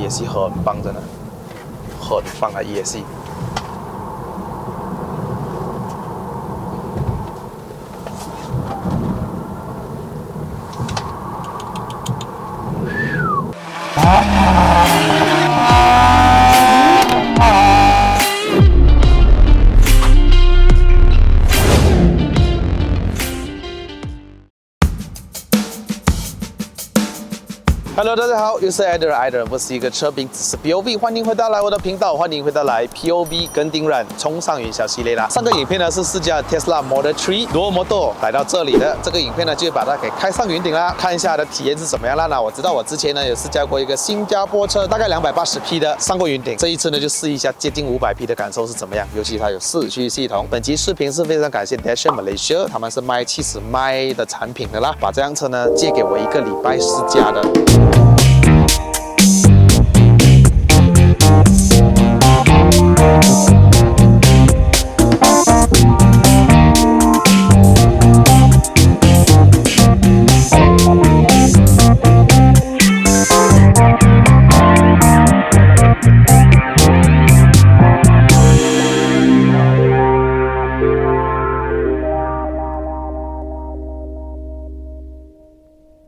ESC 很棒，真的很棒啊 ESC。Hello， 大家好，又是 Eder， 我是一个车评，只是 POV， 欢迎回到我的频道，欢迎回到POV 跟丁软冲上云霄系列啦。上个影片呢是试驾 Tesla Model 3 Dual Motor 来到这里的，这个影片呢就把它给开上云顶啦，看一下它的体验是怎么样啦。那我知道我之前呢有试驾过一个新加坡车，大概280匹的上过云顶，这一次呢就试一下接近500匹的感受是怎么样，尤其它有4驱系统。本期视频是非常感谢 Dacia Malaysia， 他们是卖70迈的产品的啦，把这辆车呢借给我1个礼拜试驾的。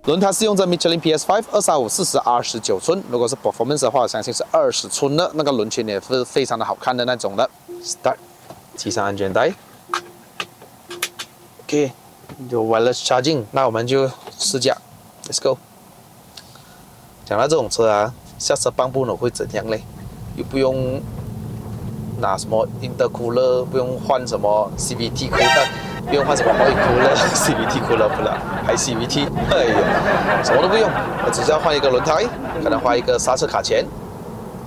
轮胎是用着 Michelin PS5 235/40/29寸，如果是 Performance 的话，我相信是20寸的，那个轮圈也是非常的好看的那种的。Start， 系上安全带。OK， 有 Wireless Charging， 那我们就试驾 ，Let's go。讲到这种车啊，下车半步呢会怎样嘞？又不用拿什么 Intercooler， 不用换什么 CVT 壳。不用换什么 oil cooler CVT cooler 不了，还 CVT， 哎呀，什么都不用，我只需要换一个轮胎，可能换一个刹车卡钳，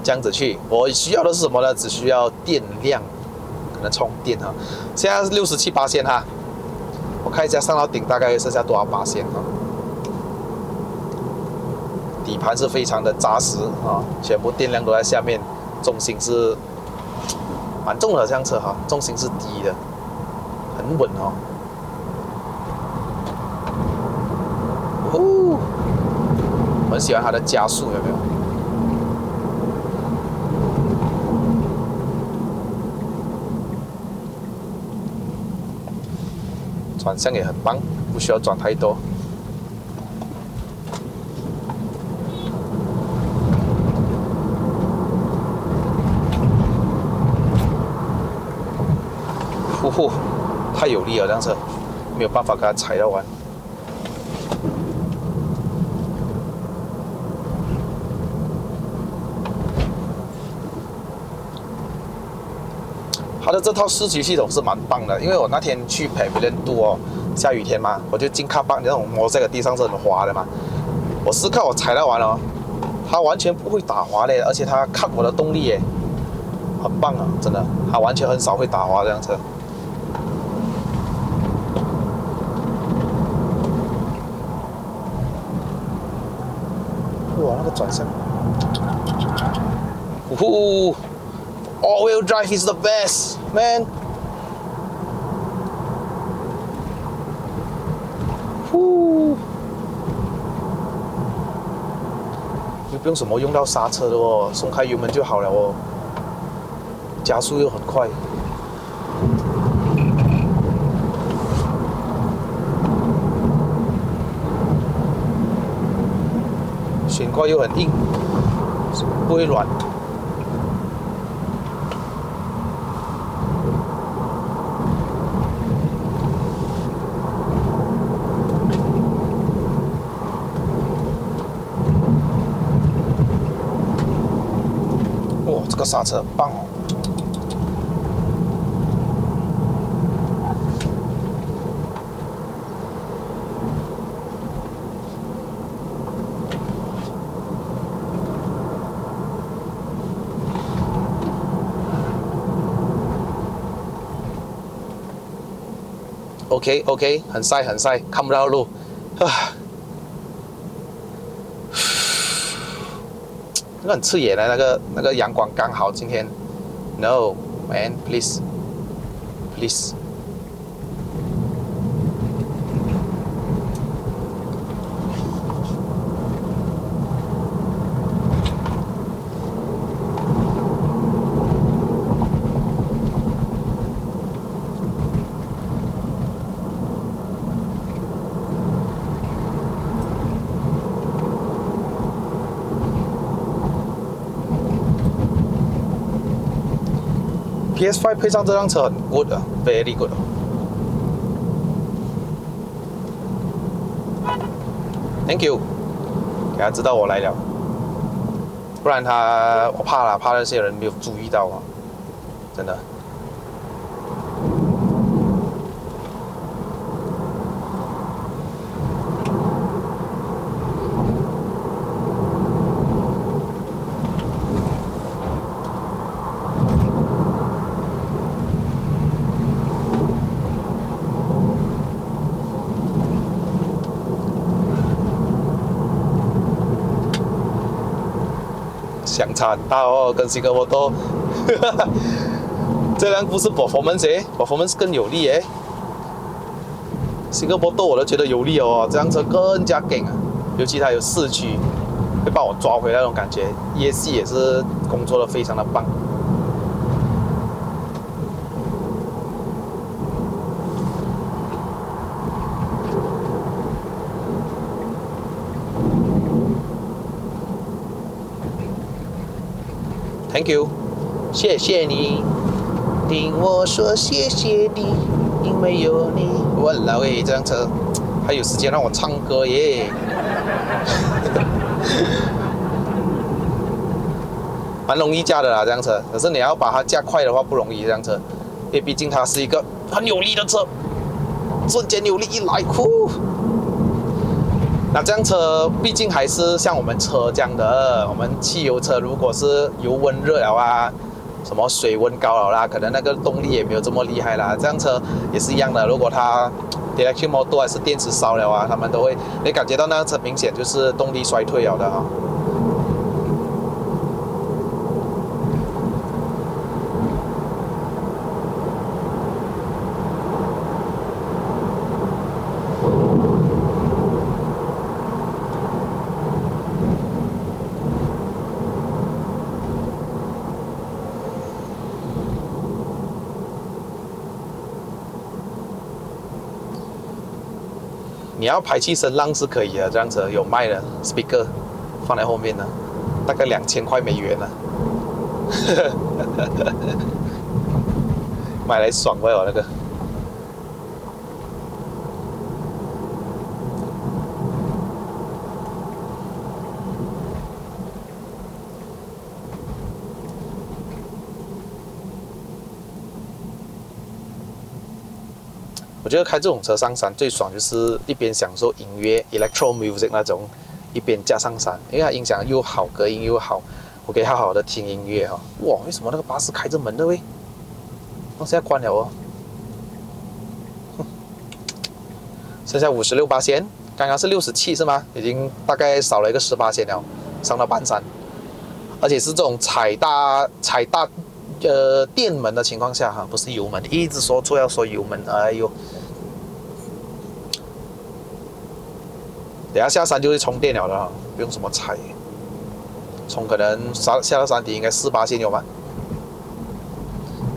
这样子去。我需要的是什么呢？只需要电量，可能充电哈。现在是67%哈，我看一下上到顶大概剩下多少%哈。底盘是非常的扎实啊，全部电量都在下面，重心是蛮重的这辆车哈，重心是低的。很稳哦，我很喜欢它的加速，有没有？转向也很棒，不需要转太多。太有力了，这辆车没有办法给它踩到完。它的这套4驱系统是蛮棒的，因为我那天去 Pavilion 2哦，下雨天嘛，我就进卡巴那种摩这个地上是很滑的嘛，我试看我踩到完了，它完全不会打滑的，而且它看我的动力耶，很棒啊，真的，它完全很少会打滑这辆车。哇，那个转向，All-wheel drive is the best, man. 又不用什么用到刹车的哦，松开油门就好了哦，加速又很快。悬挂又很硬，不会软。哇，这个刹车很棒哦！OK， 很晒，看不到路，那个很刺眼的，那个阳光刚好今天 ，No man please， PS5 配上这辆车很 good 啊 ，very good 啊。Thank you， 给他知道我来了，不然我怕了，怕那些人没有注意到啊，真的。相差很大哦，跟新加坡多，这辆不是 performance 更有力诶。新加坡多我都觉得有力哦，这辆车更加劲啊，尤其它有四驱，会把我抓回来那种感觉。ESC 也是工作的非常的棒。Thank you， 谢谢你，听我说谢谢你，因为有你。我老诶，这辆车还有时间让我唱歌耶，蛮容易驾的啦，这辆车。可是你要把它驾快的话不容易，这辆车，因为毕竟它是一个很有力的车，瞬间有力一来，呼。那这辆车毕竟还是像我们车这样的，我们汽油车如果是油温热了啊，什么水温高了啦，可能那个动力也没有这么厉害啦。这辆车也是一样的，如果它 electric motor 还是电池烧了啊，他们都会你感觉到那辆车明显就是动力衰退了的啊。你要排气声浪是可以的，这辆车有卖的 speaker 放在后面呢，大概2000块美元呢，买来爽不了那个。我觉得开这种车上山最爽，就是一边享受音乐 electro music 那种，一边驾上山，因为它音响又好，隔音又好，我可以好好的听音乐哈。哇，为什么那个巴士开着门的喂？我现在关了哦。剩下56%，刚刚是67是吗？已经大概少了一个10%了，上到半山，而且是这种踩大电门的情况下哈，不是油门，一直说错要说油门，哎呦。等下下山就会充电了的哈，不用什么踩，充可能下到山顶应该4%有吗？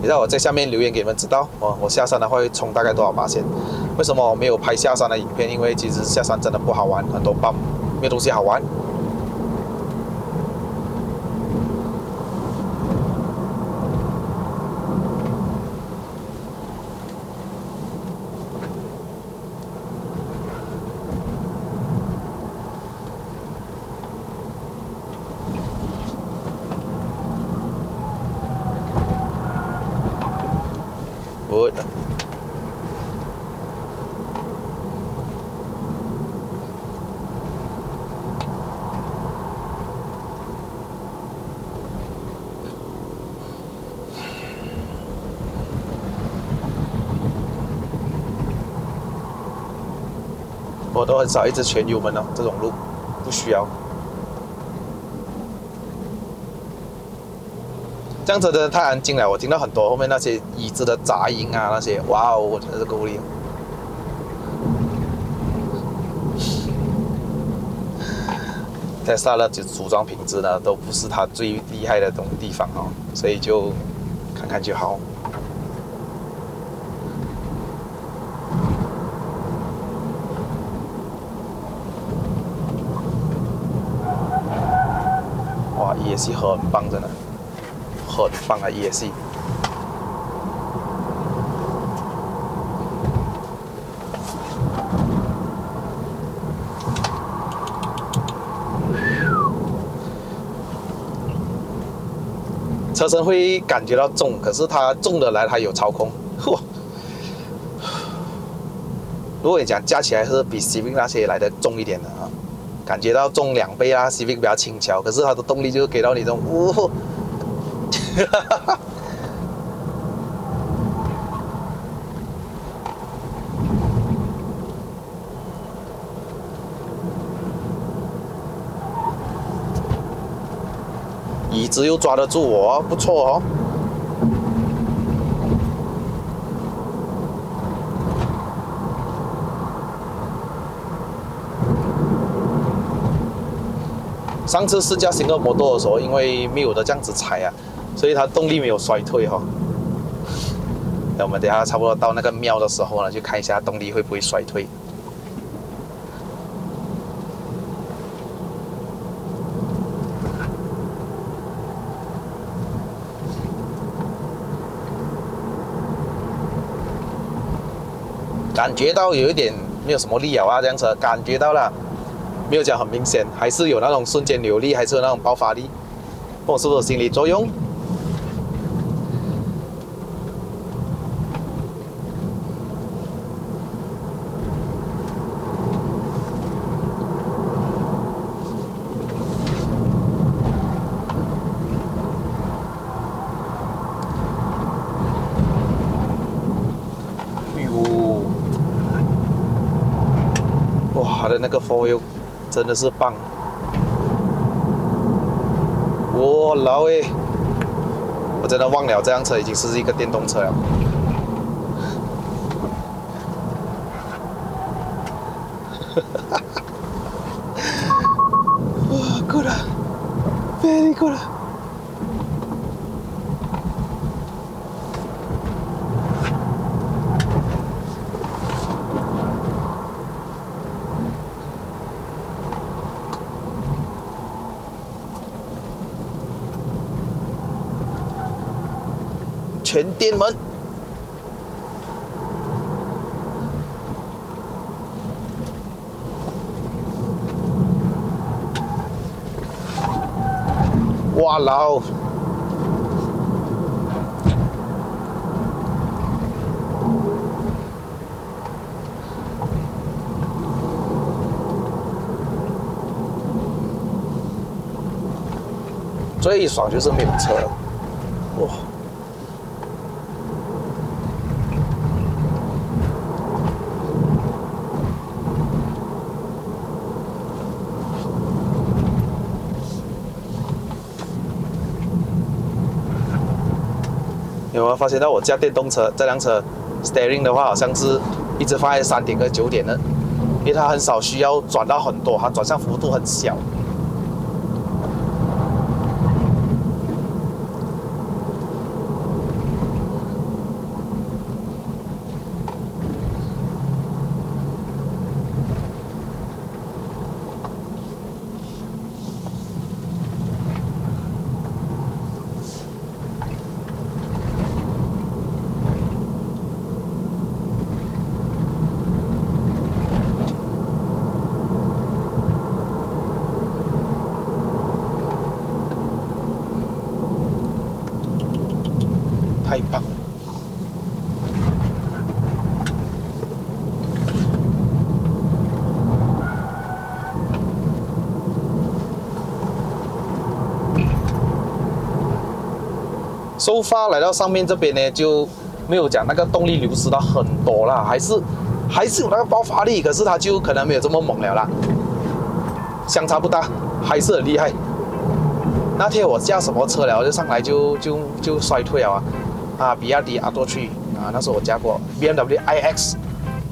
你让我在下面留言给你们知道，我下山的话会充大概多少%？为什么我没有拍下山的影片？因为其实下山真的不好玩，很多bump，没有东西好玩。我都很少一直全油门哦，这种路不需要。这样子真的太安静了，我听到很多后面那些椅子的杂音啊，那些，哇哦，我真的是够力。Tesla 的组装品质呢，都不是它最厉害的地方哦，所以就看看就好。哇 ，ESC 很棒，真的，很棒啊 ESC。车身会感觉到重，可是它重的来它有操控。嚯！如果你讲加起来是比 Civic 那些来的重一点的啊，感觉到重2倍啦。Civic 比较轻巧，可是它的动力就给到你这种，哦，椅子又抓得住我，不错哦。上次试驾新的摩托的时候，因为没有的这样子踩啊，所以它动力没有衰退哈。那我们等一下差不多到那个庙的时候呢，就看一下动力会不会衰退。感觉到有一点没有什么力了啊，这样子感觉到了。没有讲很明显，还是有那种瞬间有力，还是有那种爆发力，不懂是不是心理作用？哎呦，哇，它的那个 4 wheel 真的是棒！哇老诶，我真的忘了这辆车已经是一个电动车了。哇 ，good 啊 ，very good 啊！全电门，哇老！最爽就是没有车了，哇！有没有发现到我驾电动车这辆车 steering 的话，好像是一直放在3点跟9点的，因为它很少需要转到很多，它转向幅度很小。太棒了！收发来到上面这边呢，就没有讲那个动力流失到很多啦，还是有那个爆发力，可是它就可能没有这么猛了啦，相差不大，还是很厉害。那天我驾什么车了，就上来就衰退了啊！比亚迪 R3啊，那时候我驾过 BMW iX，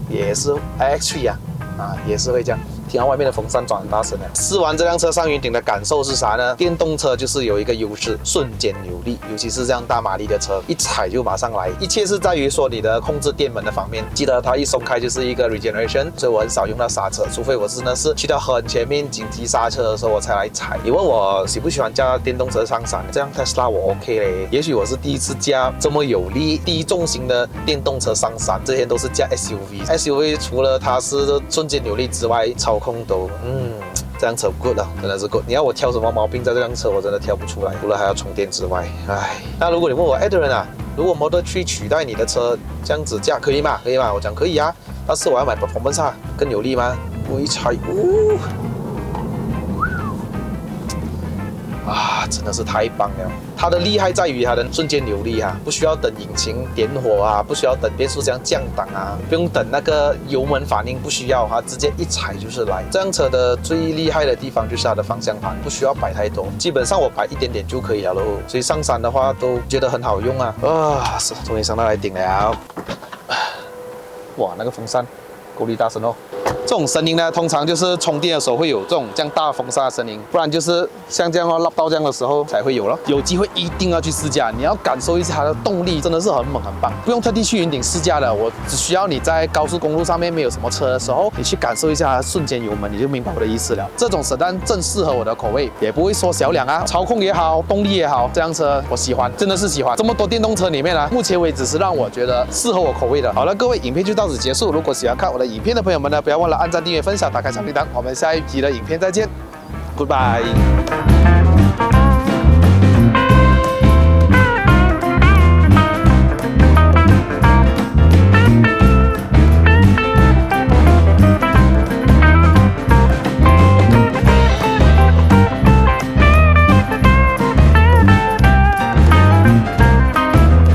也是 iX3啊，也是会这样。听到外面的风扇转很大声的。试完这辆车上云顶的感受是啥呢？电动车就是有一个优势，瞬间有力，尤其是这样大马力的车，一踩就马上来。一切是在于说你的控制电门的方面，记得它一松开就是一个 regeneration， 所以我很少用到刹车，除非我真的是去到很前面紧急刹车的时候我才来踩。你问我喜不喜欢驾电动车上山，这辆 Tesla 我 OK 嘞。也许我是第一次驾这么有力、低重型的电动车上山，之前都是驾 SUV。SUV 除了它是瞬间有力之外，操控都这辆车 good 了，真的是 good。你要我挑什么毛病在这辆车，我真的挑不出来，除了还要充电之外，唉。那如果你问我 Adrian 啊，如果 Model 3取代你的车这样子价可以吗？可以吗？我讲可以啊，但是我要买 Performance 啊，更有力吗？我一踩，真的是太棒了！它的厉害在于它的瞬间扭力啊，不需要等引擎点火啊，不需要等变速箱降档啊，不用等那个油门反应，不需要它直接一踩就是来。这辆车的最厉害的地方就是它的方向盘，不需要摆太多，基本上我摆一点点就可以了咯。所以上山的话都觉得很好用啊！终于上到来顶了，哇，那个风扇够力大声哦！这种声音呢，通常就是充电的时候会有这种这样大风沙的声音，不然就是像这样拉到这样的时候才会有咯。有机会一定要去试驾，你要感受一下它的动力，真的是很猛很棒。不用特地去云顶试驾的，我只需要你在高速公路上面没有什么车的时候，你去感受一下它的瞬间油门，你就明白我的意思了。这种sedan正适合我的口味，也不会说小两啊，操控也好，动力也好，这辆车我喜欢，真的是喜欢。这么多电动车里面呢，目前为止是让我觉得适合我口味的。好了，各位，影片就到此结束。如果喜欢看我的影片的朋友们呢，不要忘了按赞、订阅、分享、打开小铃铛。我们下一集的影片再见 ，Goodbye。